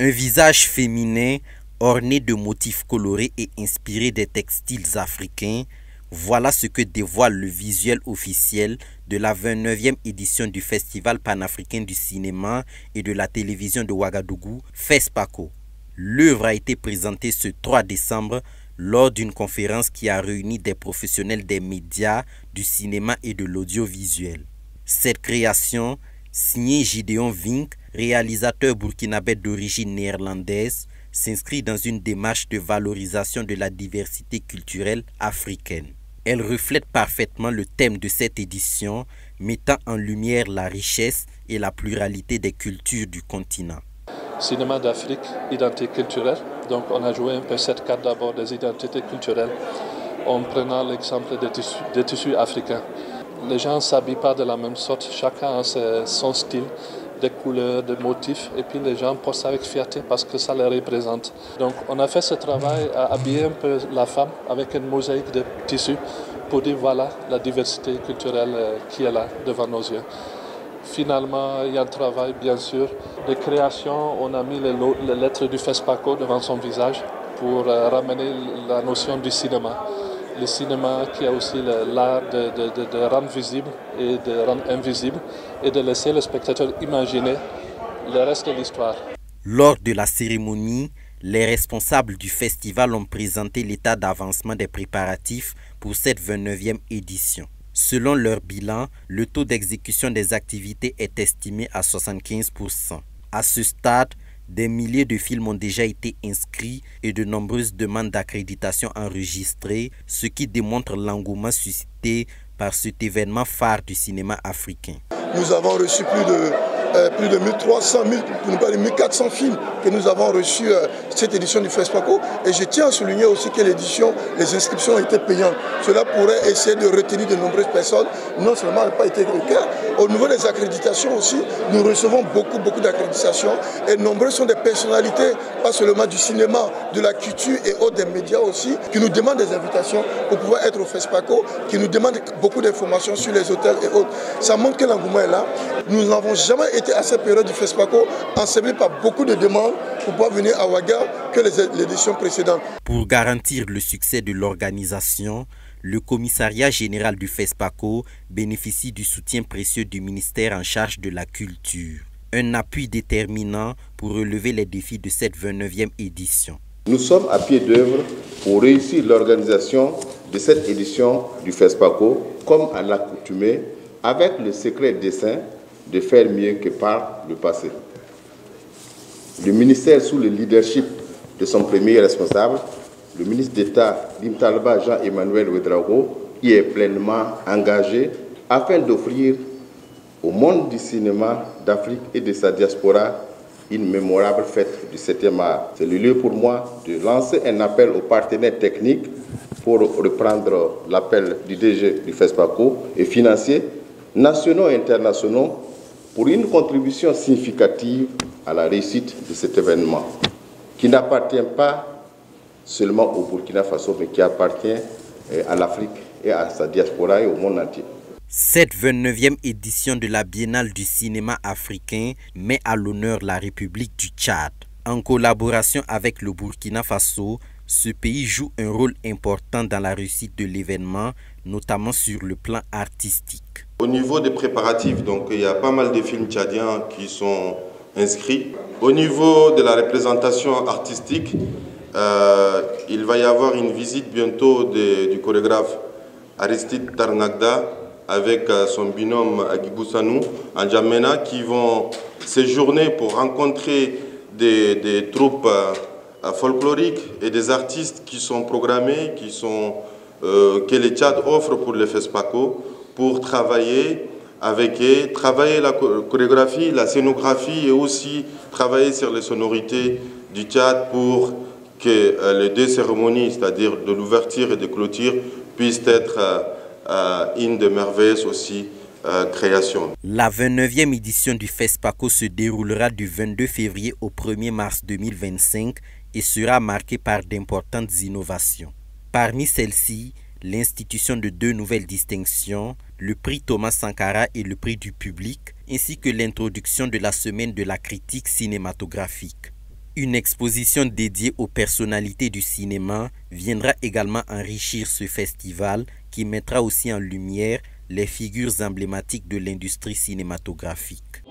Un visage féminin orné de motifs colorés et inspiré des textiles africains, voilà ce que dévoile le visuel officiel de la 29e édition du Festival panafricain du cinéma et de la télévision de Ouagadougou, FESPACO. L'œuvre a été présentée ce 3 décembre lors d'une conférence qui a réuni des professionnels des médias, du cinéma et de l'audiovisuel. Cette création, signée Gideon Vink, réalisateur burkinabé d'origine néerlandaise, s'inscrit dans une démarche de valorisation de la diversité culturelle africaine. Elle reflète parfaitement le thème de cette édition, mettant en lumière la richesse et la pluralité des cultures du continent. Cinéma d'Afrique, identité culturelle. Donc on a joué un peu cette carte d'abord des identités culturelles en prenant l'exemple des tissus africains. Les gens ne s'habillent pas de la même sorte, chacun a son style, des couleurs, des motifs, et puis les gens portent ça avec fierté parce que ça les représente. Donc on a fait ce travail à habiller un peu la femme avec une mosaïque de tissus pour dire voilà la diversité culturelle qui est là devant nos yeux. Finalement, il y a un travail bien sûr de création, on a mis les lettres du FESPACO devant son visage pour ramener la notion du cinéma. Le cinéma qui a aussi l'art de rendre visible et de rendre invisible et de laisser le spectateur imaginer le reste de l'histoire. Lors de la cérémonie, les responsables du festival ont présenté l'état d'avancement des préparatifs pour cette 29e édition. Selon leur bilan, le taux d'exécution des activités est estimé à 75%. À ce stade, des milliers de films ont déjà été inscrits et de nombreuses demandes d'accréditation enregistrées, ce qui démontre l'engouement suscité par cet événement phare du cinéma africain. Nous avons reçu plus de 1300, pour ne pas dire 1400 films que nous avons reçus cette édition du FESPACO. Et je tiens à souligner aussi que l'édition, les inscriptions ont été payantes. Cela pourrait essayer de retenir de nombreuses personnes. Non seulement n'a pas été le cas. Au niveau des accréditations aussi, nous recevons beaucoup d'accréditations. Et nombreux sont des personnalités, pas seulement du cinéma, de la culture et autres, des médias aussi, qui nous demandent des invitations pour pouvoir être au FESPACO, qui nous demandent beaucoup d'informations sur les hôtels et autres. Ça montre que l'engouement est là. Nous n'avons jamais été à cette période du FESPACO ensevelés par beaucoup de demandes pour pouvoir venir à Ouaga que l'édition précédente. Pour garantir le succès de l'organisation, le commissariat général du FESPACO bénéficie du soutien précieux du ministère en charge de la culture. Un appui déterminant pour relever les défis de cette 29e édition. Nous sommes à pied d'œuvre pour réussir l'organisation de cette édition du FESPACO comme à l'accoutumée, avec le secret dessein de faire mieux que par le passé. Le ministère, sous le leadership de son premier responsable, le ministre d'État Limtalba Jean-Emmanuel Ouedraogo, y est pleinement engagé afin d'offrir au monde du cinéma d'Afrique et de sa diaspora une mémorable fête du 7e art. C'est le lieu pour moi de lancer un appel aux partenaires techniques pour reprendre l'appel du DG du FESPACO et financiers nationaux et internationaux pour une contribution significative à la réussite de cet événement, qui n'appartient pas seulement au Burkina Faso, mais qui appartient à l'Afrique et à sa diaspora et au monde entier. Cette 29e édition de la Biennale du cinéma africain met à l'honneur la République du Tchad. En collaboration avec le Burkina Faso, ce pays joue un rôle important dans la réussite de l'événement, notamment sur le plan artistique. Au niveau des préparatifs, donc, il y a pas mal de films tchadiens qui sont inscrits. Au niveau de la représentation artistique, il va y avoir une visite bientôt du chorégraphe Aristide Tarnagda avec son binôme Agibou Sanou en Djamena qui vont séjourner pour rencontrer des troupes folkloriques et des artistes qui sont programmés, que le Tchad offre pour le FESPACO pour travailler avec eux, travailler la chorégraphie, la scénographie et aussi travailler sur les sonorités du Tchad pour que les deux cérémonies, c'est-à-dire de l'ouverture et de clôture, puissent être une de merveilleuses aussi créations. La 29e édition du FESPACO se déroulera du 22 février au 1er mars 2025 et sera marquée par d'importantes innovations. Parmi celles-ci, l'institution de 2 nouvelles distinctions, le prix Thomas Sankara et le prix du public, ainsi que l'introduction de la semaine de la critique cinématographique. Une exposition dédiée aux personnalités du cinéma viendra également enrichir ce festival qui mettra aussi en lumière les figures emblématiques de l'industrie cinématographique.